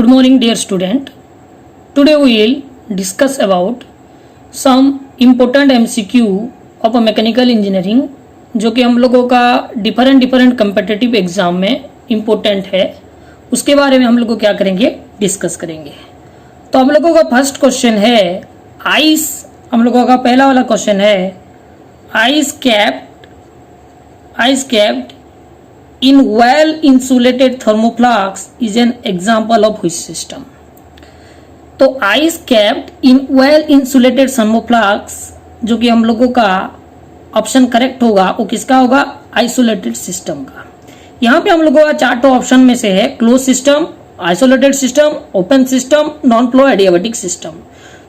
Good morning dear student. Today we will discuss about some important MCQ of a mechanical engineering जो कि हम लोगों का different competitive exam में important है। उसके बारे में हम लोग क्या करेंगे, डिस्कस करेंगे। तो हम लोगों का फर्स्ट क्वेश्चन है आइस। हम लोगों का पहला वाला क्वेश्चन है ice capped in well insulated thermoflask is an example of which system? तो ice capped in well insulated thermoflask जो कि हम लोगों का ऑप्शन करेक्ट होगा वो किसका होगा, आइसोलेटेड सिस्टम का। यहाँ पे हम लोगों का चारों ऑप्शन में से है close system, isolated system, open system, non flow adiabatic system.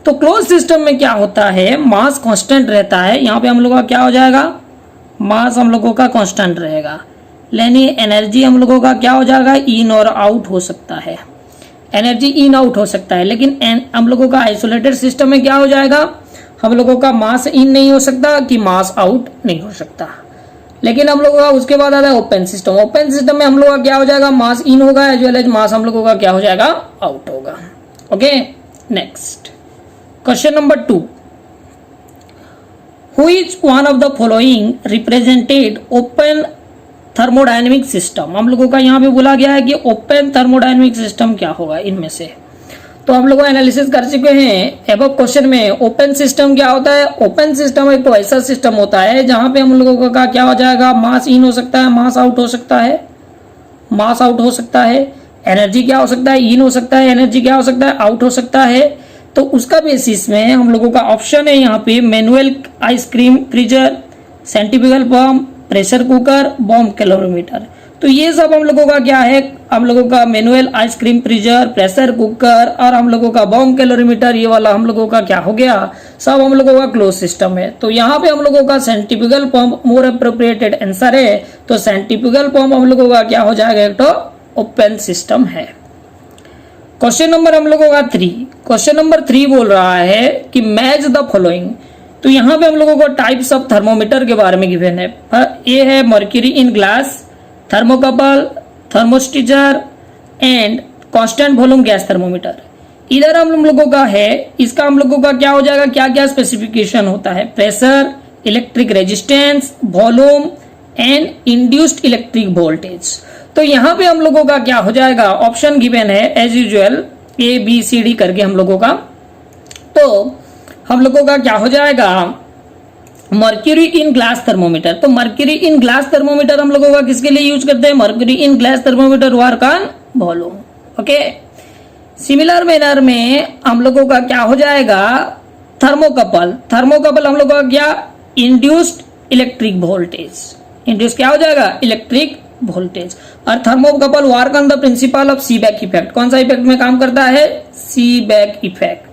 तो क्लोज सिस्टम में क्या होता है, मास कांस्टेंट रहता है। यहाँ पे हम लोगों का क्या हो जाएगा, मास हम लोगों का कांस्टेंट रहेगा, यानी एनर्जी हम लोगों का क्या हो जाएगा, इन और आउट हो सकता है, एनर्जी इन आउट हो सकता है। लेकिन हम लोगों का आइसोलेटेड सिस्टम में क्या हो जाएगा, हम लोगों का मास इन नहीं हो सकता कि मास आउट नहीं हो सकता। लेकिन हम लोगों का उसके बाद आता है ओपन सिस्टम। ओपन सिस्टम में हम लोगों का क्या हो जाएगा, मास इन होगा एज वेल एज मास हम लोगों का क्या हो जाएगा, आउट होगा। Okay, next question number 2, which one of the following represented open thermodynamic system. हम लोगों का यहाँ पे बोला गया है कि ओपन थर्मोडायनेमिक सिस्टम क्या होगा इनमें से। तो हम लोग एनालिसिस कर चुके हैं एबव क्वेश्चन में। ओपन सिस्टम क्या होता है, ओपन सिस्टम एक तो ऐसा सिस्टम होता है जहां पे हम लोगों का क्या हो जाएगा, मास इन हो सकता है, मास आउट हो सकता है, मास आउट हो सकता है, एनर्जी क्या हो सकता है, इन हो सकता है, एनर्जी क्या हो सकता है, आउट हो सकता है। तो उसका बेसिस में हम लोगों का ऑप्शन है यहाँ पे manual ice cream freezer, centrifugal pump, pressure cooker, bomb calorimeter. तो ये सब हम लोगों का क्या है, हम लोगों का manual ice cream freezer, pressure cooker और हम लोगों का बॉम्ब कैलोरीमीटर, ये वाला हम लोगों का क्या हो गया, सब हम लोगों का क्लोज सिस्टम है। तो यहाँ पे हम लोगों का सेंट्रीफ्यूगल पंप मोर अप्रोप्रिएटेड आंसर है। तो सेंट्रीफ्यूगल पंप हम लोगों का क्या हो जाएगा, एक तो ओपन सिस्टम है। क्वेश्चन नंबर हम लोगों का 3, क्वेश्चन नंबर 3 बोल रहा है कि मैच द फॉलोइंग। तो यहाँ पे हम लोगों को टाइप्स ऑफ थर्मोमीटर के बारे में गिवन है। ये है mercury in glass, thermocouple, thermistor and constant volume gas thermometer. इधर हम लोगों का है, इसका हम लोगों का क्या हो जाएगा, क्या क्या स्पेसिफिकेशन होता है, pressure, electric resistance, volume and induced electric voltage. तो यहाँ पे हम लोगों का क्या हो जाएगा, ऑप्शन गिवन है एज यूजुअल ABCD करके हम लोगों का। तो हम लोगों का क्या हो जाएगा, मर्क्यूरी इन ग्लास थर्मोमीटर। तो मर्क्यूरी इन ग्लास थर्मोमीटर हम लोगों का किसके लिए यूज करते हैं, mercury in glass thermometer work on volume. Okay, similar manner में हम लोगों का क्या हो जाएगा, थर्मोकपल। थर्मोकपल हम लोगों का क्या, इंड्यूस्ड इलेक्ट्रिक वोल्टेज, इंड्यूस क्या हो जाएगा, इलेक्ट्रिक वोल्टेज। और thermocouple work on the principle of सीबैक effect. कौन सा इफेक्ट में काम करता है, सीबैक इफेक्ट।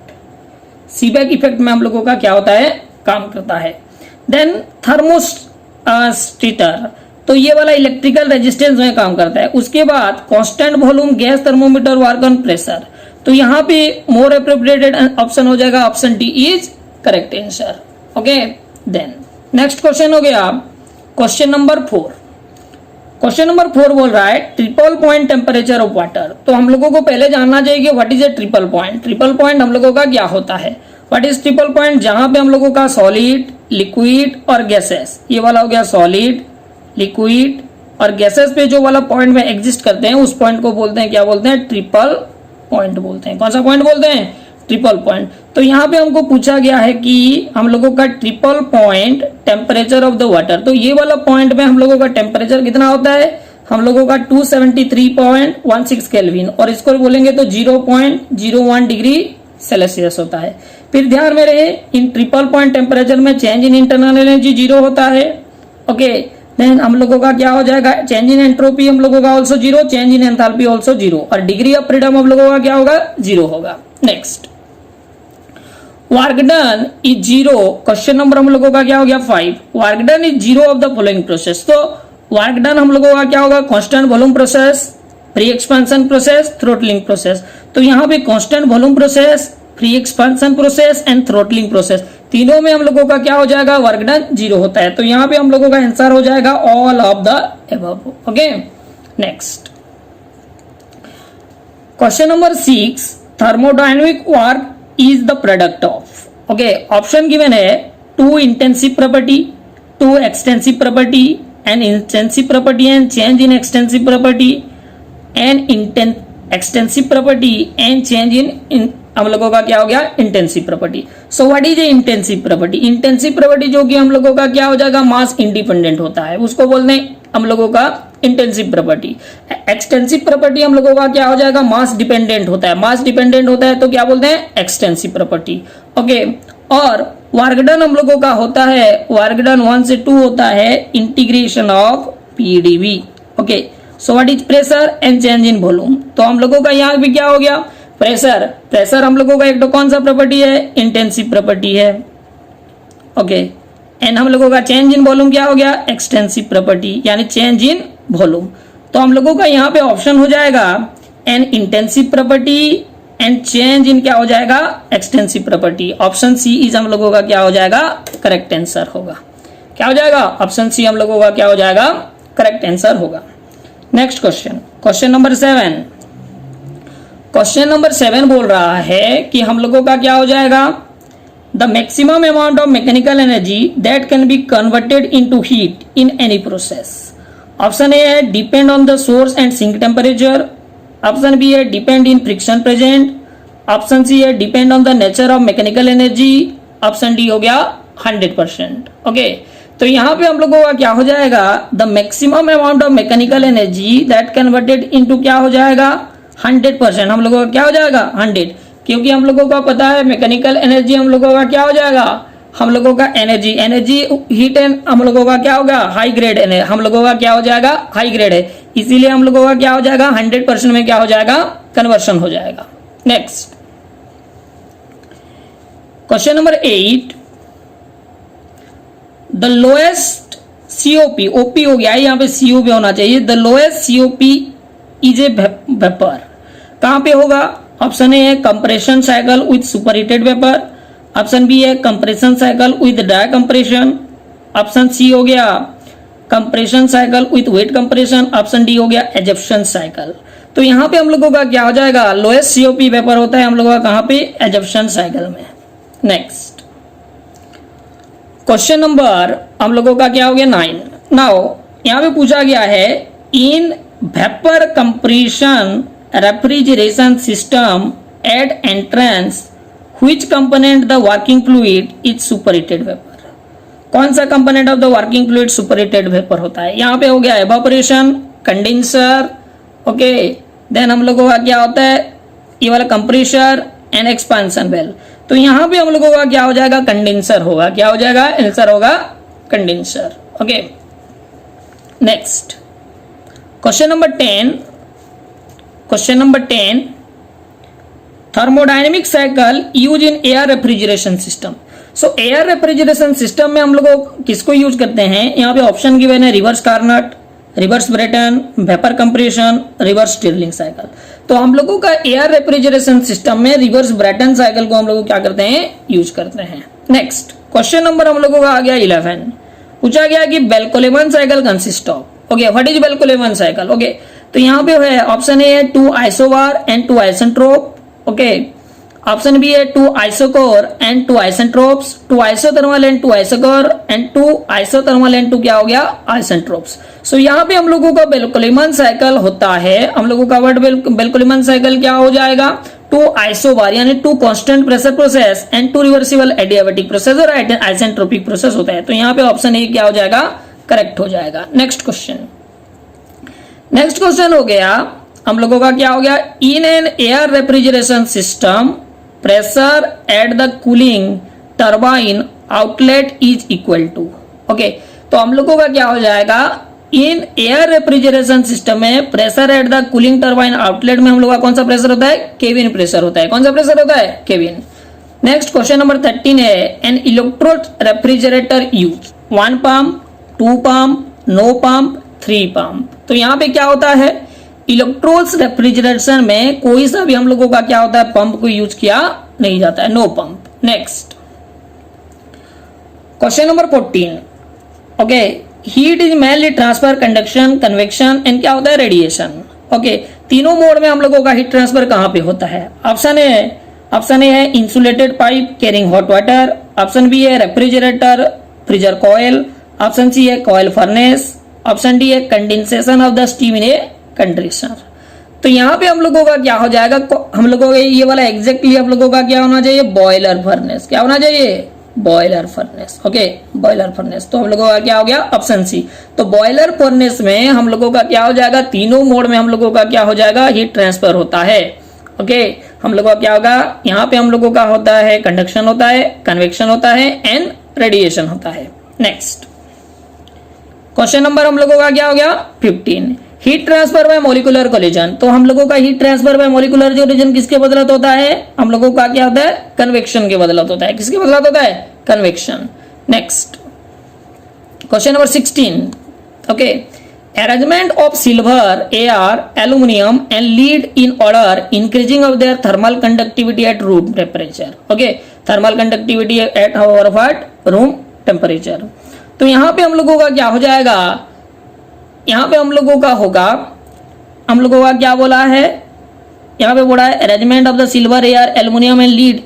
सीबैक इफेक्ट में हम लोगों का क्या होता है, काम करता है। देन थर्मोस्टेटर, तो ये वाला इलेक्ट्रिकल रेजिस्टेंस में काम करता है। उसके बाद constant volume gas thermometer work on pressure. तो यहाँ पे मोर अप्रोप्रिएटेड ऑप्शन हो जाएगा, option D is correct answer. Okay, then next question हो गया क्वेश्चन नंबर 4। क्वेश्चन नंबर 4 बोल रहा है triple point temperature of water. तो हम लोगों को पहले जानना चाहिए कि what is A triple point. Triple point हम लोगों का क्या होता है, व्हाट इज ट्रिपल पॉइंट, जहां पे हम लोगों का सॉलिड, लिक्विड और गैसेस, ये वाला हो गया सॉलिड, लिक्विड और गैसेस पे जो वाला पॉइंट में एग्जिस्ट करते हैं उस पॉइंट को बोलते हैं, क्या बोलते हैं, ट्रिपल पॉइंट बोलते हैं। कौन सा पॉइंट बोलते हैं, ट्रिपल पॉइंट। तो यहाँ पे हमको पूछा गया है कि हम लोगों का triple point temperature of the water. तो ये वाला पॉइंट में हम लोगों का टेम्परेचर कितना होता है, हम लोगों का 273.16 केल्विन, और इसको बोलेंगे तो 0.01 डिग्री सेल्सियस होता है। फिर ध्यान में रहे इन ट्रिपल पॉइंट टेम्परेचर में चेंज इन इंटरनल एनर्जी 0 होता है। ओके, देन हम लोगों का क्या हो जाएगा, चेंज इन एंट्रोपी हम लोगों का also 0, change in enthalpy also 0, और डिग्री ऑफ फ्रीडम हम लोगों का क्या होगा, 0 होगा। Next, work done is 0। Question number हम लोगों का क्या हो गया 5। Work done is 0 of the following process. तो वर्क डन हम लोगों का क्या होगा, constant volume process, pre expansion process, throttling process. तो यहाँ पे constant volume process, pre expansion process and throttling process, तीनों में हम लोगों का क्या हो जाएगा, वर्क डन 0 होता है। तो यहाँ पे हम लोगों का आंसर हो जाएगा all of the above. Okay, next question number 6, thermodynamic work is the product of, okay, option given है 2 intensive property, 2 extensive property, N intensive property and change in extensive property, an extensive property and change इन हम लोगों का क्या हो गया intensive property. So what is A intensive property? Intensive property जो कि हम लोगों का क्या हो जाएगा मास इंडिपेंडेंट होता है, उसको बोलते हैं हम लोगों का इंटेंसिव प्रॉपर्टी। एक्सटेंसिव प्रॉपर्टी हम लोगों का क्या हो जाएगा मास डिपेंडेंट होता है, मास डिपेंडेंट होता है तो क्या बोलते हैं एक्सटेंसिव प्रॉपर्टी, ओके। और वर्क डन हम लोगों का होता है, वर्क डन 1 से 2 होता है integration of PDV, okay. So what is pressure and change in volume? तो हम लोगों का यहाँ भी क्या हो गया प्रेशर, प्रेशर हम लोगों का एक तो कौन सा प्रॉपर्टी है इंटेंसिव प्रॉपर्टी है, ओके। एंड हम लोगों का चेंज इन वॉल्यूम क्या हो गया एक्सटेंसिव प्रॉपर्टी यानी चेंज इन वॉल्यूम। तो हम लोगों का यहाँ पे ऑप्शन हो जाएगा an intensive property and change in क्या हो जाएगा extensive property. Option C is हम लोगों का क्या हो जाएगा करेक्ट आंसर होगा। क्या हो जाएगा ऑप्शन सी हम लोगों का क्या हो जाएगा करेक्ट आंसर होगा। Next question, question number 7। Question number 7 बोल रहा है कि हम लोगों का क्या हो जाएगा the maximum amount of mechanical energy that can be converted into heat in any process. Option A है depend on the source and sink temperature, option B है depend in friction present, option C है depend on the nature of mechanical energy, option D हो गया 100%, okay. तो यहाँ पे हम लोगों का क्या हो जाएगा the maximum amount of mechanical energy that converted into क्या हो जाएगा 100%। हम लोगों का क्या हो जाएगा 100, क्योंकि हम लोगों का पता है मैकेनिकल एनर्जी हम लोगों का क्या हो जाएगा हम लोगों का एनर्जी हीट एंड हम लोगों का क्या होगा हाई ग्रेड हम लोगों का क्या हो जाएगा हाई ग्रेड है, इसीलिए हम लोगों का क्या हो जाएगा 100% में क्या हो जाएगा कन्वर्शन हो जाएगा। Next question number 8, the lowest COP, OP हो गया यहाँ पे सीओपी होना चाहिए, the lowest COP is a vapour कहां पे होगा? ऑप्शन ए है compression cycle with superheated vapour, option B है compression cycle with dry compression, option C हो गया compression cycle with wet compression, option D हो गया एजप्शन साइकिल। तो यहाँ पे हम लोगों का क्या हो जाएगा लोएस्ट सीओपी वेपर होता है हम लोगों का कहां पे एजप्शन साइकिल में। नेक्स्ट क्वेश्चन नंबर हम लोगों का क्या हो गया 9। नाउ यहाँ पे पूछा गया है in vapour compression refrigeration system eight entrance which component the working fluid is superheated vapour. कौन सा component of the working fluid superheated vapour होता है? यहाँ पे हो गया एवापोरेशन, कंडेंसर, ओके। देन हम लोगों का क्या होता है ये वाला कंप्रेसर एंड एक्सपांशन वेल। तो यहाँ पे हम लोगों का क्या हो जाएगा कंडेंसर होगा, क्या हो जाएगा आंसर होगा condenser, okay. Next question number 10, question number 10, thermodynamic cycle use in air refrigeration system. So air refrigeration system में हम लोग किसको यूज करते हैं? यहाँ पे ऑप्शन गिवन है reverse Carnot, reverse Brayton, vapour compression, reverse Stirling cycle. तो हम लोगों का एयर रेफ्रिजरेशन सिस्टम में रिवर्स ब्रेटन साइकिल को हम लोग क्या करते हैं यूज करते हैं। नेक्स्ट क्वेश्चन नंबर हम लोगों का आ गया 11, पूछा गया कि Bell Coleman cycle consist of, okay, what is Bell Coleman cycle, okay. तो यहाँ पे है ऑप्शन ए है 2 isobar and 2 isentrope, okay. Option B है 2 isochore and 2 isentropes, 2 isothermal and 2 isochore and 2 isothermal and 2 क्या हो गया आइसेंट्रोप्स। सो यहाँ पे हम लोगों का बेल-कोलेमन साइकिल होता है, हम लोगों का वर्ड बेल-कोलेमन साइकिल क्या हो जाएगा 2 आइसोबार यानी 2 constant pressure process and 2 reversible adiabatic process और आइसेंट्रोपिक प्रोसेस होता है। तो यहाँ पे ऑप्शन ए क्या हो जाएगा करेक्ट हो जाएगा। नेक्स्ट क्वेश्चन, नेक्स्ट क्वेश्चन हो गया हम लोगों का क्या हो गया in an air refrigeration system pressure at the cooling turbine outlet is equal to, okay. तो हम लोगों का क्या हो जाएगा इन एयर रेफ्रिजरेशन सिस्टम में pressure at the cooling turbine outlet में हम लोग का कौन सा प्रेशर होता है केविन प्रेशर होता है। कौन सा प्रेशर होता है केविन। नेक्स्ट क्वेश्चन नंबर 13 है an electrode refrigerator use 1 pump, 2 pump, no pump, 3 pump. तो यहाँ पे क्या होता है इलेक्ट्रोड्स रेफ्रिजरेशन में कोई सा भी हम लोगों का क्या होता है पंप को यूज किया नहीं जाता है, no pump. Next question number 14, okay. Heat is mainly transfer, conduction, convection and क्या होता है रेडिएशन, ओके। तीनों मोड में हम लोगों का हीट ट्रांसफर कहाँ पे होता है? ऑप्शन ए है insulated pipe carrying hot water, option B है refrigerator freezer coil, option C है कॉयल फर्नेस, ऑप्शन डी है condensation of the steam in a condenser. तो यहाँ पे हम लोगों का क्या हो जाएगा, हम लोगों का ये वाला एग्जैक्टली हम लोगों का क्या होना चाहिए, बॉयलर फर्नेस। क्या होना चाहिए? Boiler furnace. Okay, boiler furnace. तो हम लोगों का क्या हो गया, ऑप्शन सी। तो बॉयलर फर्नेस में हम लोगों का क्या हो जाएगा, तीनों मोड में हम लोगों का क्या हो जाएगा, हीट ट्रांसफर होता है। ओके, हम लोगों का क्या होगा, यहाँ पे हम लोगों का होता है कंडक्शन होता है, कन्वेक्शन होता है एंड रेडिएशन होता है। नेक्स्ट क्वेश्चन नंबर हम लोगों का क्या हो गया 15, heat transfer by molecular collision. तो हम लोगों का heat transfer by molecular collision किसके बदलत होता है, हम लोगों का क्या होता है, कन्वेक्शन के बदलत होता है। किसके बदलत होता है, convection. Next question number 16, okay, arrangement of silver, air, aluminium and lead in order increasing of their thermal conductivity at room temperature. Okay, thermal conductivity at room temperature. तो यहाँ पे हम लोगों का क्या हो जाएगा, यहाँ पे हम लोगों का होगा, हम लोगों का क्या बोला है, यहाँ पे बोला है arrangement of the silver, air, aluminium and lead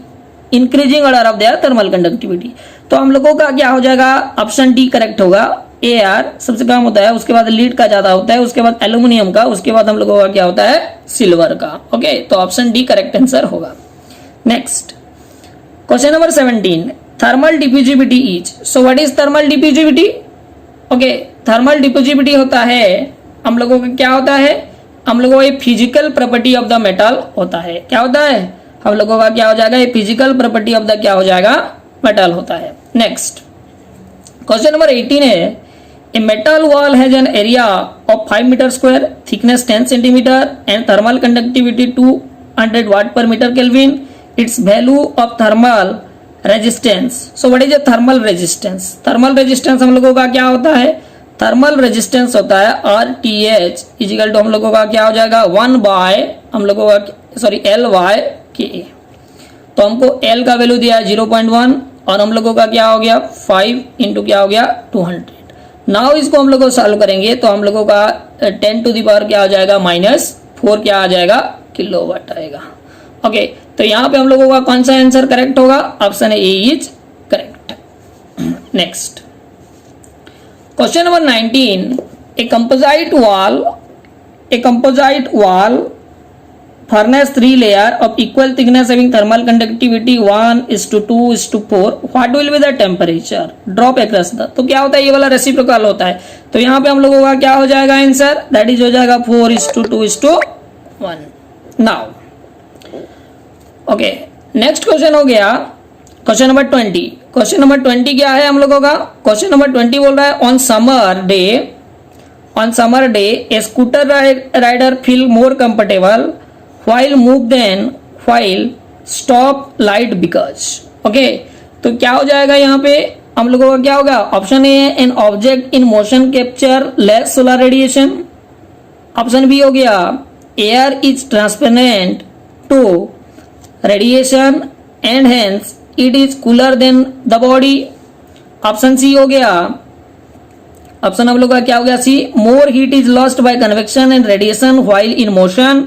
increasing order of their thermal conductivity. तो हम लोगों का क्या हो जाएगा, ऑप्शन डी करेक्ट होगा। एयर सबसे कम होता है, उसके बाद लीड का ज्यादा होता है, उसके बाद एल्यूमिनियम का, उसके बाद हम लोगों का क्या होता है, सिल्वर का। ओके, तो ऑप्शन डी करेक्ट आंसर होगा। Next question number 17, thermal diffusivity is. So what is thermal diffusivity? Okay, thermal diffusivity होता है, हम लोगों का क्या होता है, हम लोगों का physical property of the metal होता है। क्या होता है, हम लोगों का क्या हो जाएगा, ये फिजिकल प्रॉपर्टी ऑफ द क्या हो जाएगा, मेटल होता है। नेक्स्ट क्वेश्चन नंबर 18 है, a metal wall has an area of 5 metre square, thickness 10 centimetre and thermal conductivity 200 watt per metre kelvin. Its value of thermal resistance. So what is a thermal resistance? Thermal resistance हम लोगों का क्या होता है, thermal resistance होता है RTH is equal to हम लोगों का क्या हो जाएगा 1 बाय हम लोगों का सॉरी L/K। तो हमको L का वैल्यू दिया है 0.1 और हम लोगों का क्या हो गया 5 इंटू क्या हो गया 200। नाउ इसको हम लोग सॉल्व करेंगे तो हम लोगों का 10 टू द पावर क्या हो जाएगा -4 क्या आ जाएगा किलोवाट आएगा। ओके, तो यहाँ पे हम लोगों का कौन सा आंसर करेक्ट होगा, option A is correct. Next question number 19, A composite wall furnace 3 layer of equal thickness having thermal conductivity 1:2:4, what will be the temperature drop across the। तो क्या होता है, ये वाला रेसिप्रोकल होता है। तो यहाँ पे हम लोगों का क्या हो जाएगा आंसर, दैट इज हो जाएगा 4:2:1। नाउ ओके, नेक्स्ट क्वेश्चन हो गया क्वेश्चन नंबर 20। क्वेश्चन नंबर 20 क्या है हम लोगों का, क्वेश्चन नंबर 20 बोल रहा है on summer day a scooter rider feel more comfortable while move than while stop light because। Okay, तो क्या हो जाएगा यहाँ पे हम लोगों का क्या होगा, option A an object in motion capture less solar radiation, option B हो गया air is transparent to radiation and hence it is cooler than the body, option C हो गया, ऑप्शन हम लोग का क्या हो गया C, more heat is lost by convection and radiation while in motion,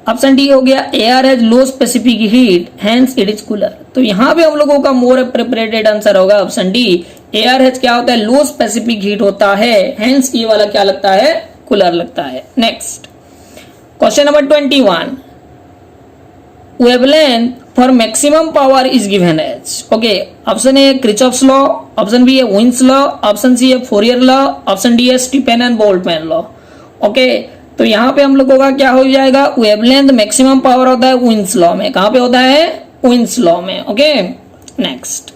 option D हो गया air has low specific heat hence it is cooler. तो यहाँ पे हम लोगों का मोर प्रिपरेटेड आंसर होगा ऑप्शन डी, एयर हैज क्या होता है, लो स्पेसिफिक हीट होता है, हेंस ये वाला क्या लगता है, कूलर लगता है। Next question number 21, wavelength for maximum power is given as. Okay, option A Kirchhoff's law, option B है विन्स लॉ, ऑप्शन सी है फोरियर लॉ, ऑप्शन डी है Stefan and Boltzmann law. Okay, तो यहाँ पे हम लोगों का क्या हो जाएगा, वेवलेंथ मैक्सिमम पावर होता है विन्स लॉ में। कहां पे होता है, विन्स लॉ में। Okay, next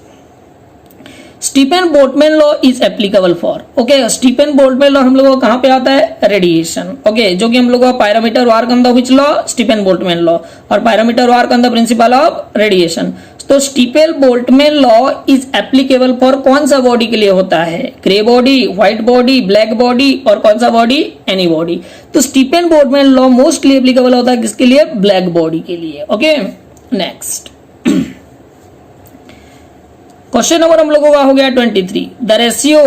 Stefan Boltzmann law is applicable for. Okay, Stefan Boltzmann law हम लोगों को कहां पे आता है, रेडिएशन। ओके, जो कि हम लोगों का pyrometer work on the which law, Stefan Boltzmann law, और pyrometer work on the principle of radiation. तो Stefan Boltzmann law is applicable for कौन सा बॉडी के लिए होता है, grey body, white body, black body और कौन सा बॉडी, एनी बॉडी। तो Stefan Boltzmann law mostly applicable होता है किसके लिए, ब्लैक बॉडी के लिए। ओके, नेक्स्ट क्वेश्चन नंबर हम लोगों का हो गया 23, the ratio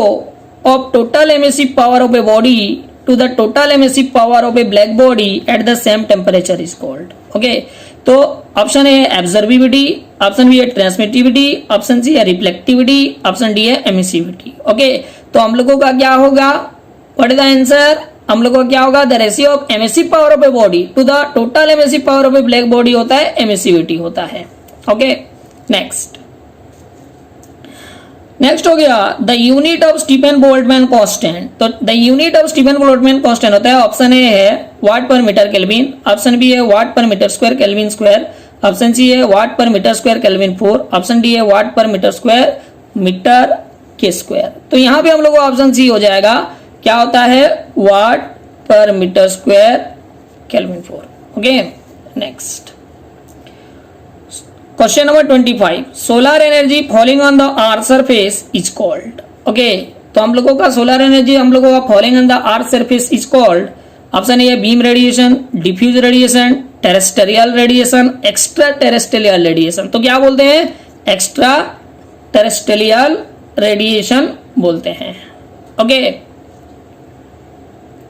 of total emissive power of a body to the total emissive power of a black body at the same temperature is called. Okay, तो option A है एब्जर्विविटी, option B है transmittivity, option C है reflectivity, option D है emissivity. Okay, तो हम लोगों का क्या होगा, व्हाट इज द आंसर, हम लोगों का क्या होगा, the ratio of emissive power of a body to the total emissive power of a black body होता है एमिसिविटी होता है. ओके, नेक्स्ट हो गया the unit of Stefan Boltzmann constant. तो the unit of Stefan Boltzmann constant होता है, option A है watt per metre kelvin, option B है watt per metre square kelvin square, option C है watt per metre square kelvin 4, option D है watt per metre square metre के square. तो यहां पे हम लोग को ऑप्शन सी हो जाएगा, क्या होता है, watt per metre square kelvin 4. Okay, next question number 25, solar energy falling on the earth surface is called. Okay, तो हम लोगों का सोलर एनर्जी हम लोगों का falling on the earth surface is called, option A beam radiation, diffuse radiation, terrestrial radiation, extraterrestrial radiation. तो क्या बोलते हैं, एक्स्ट्रा टेरेस्ट्रियल रेडिएशन बोलते हैं. ओके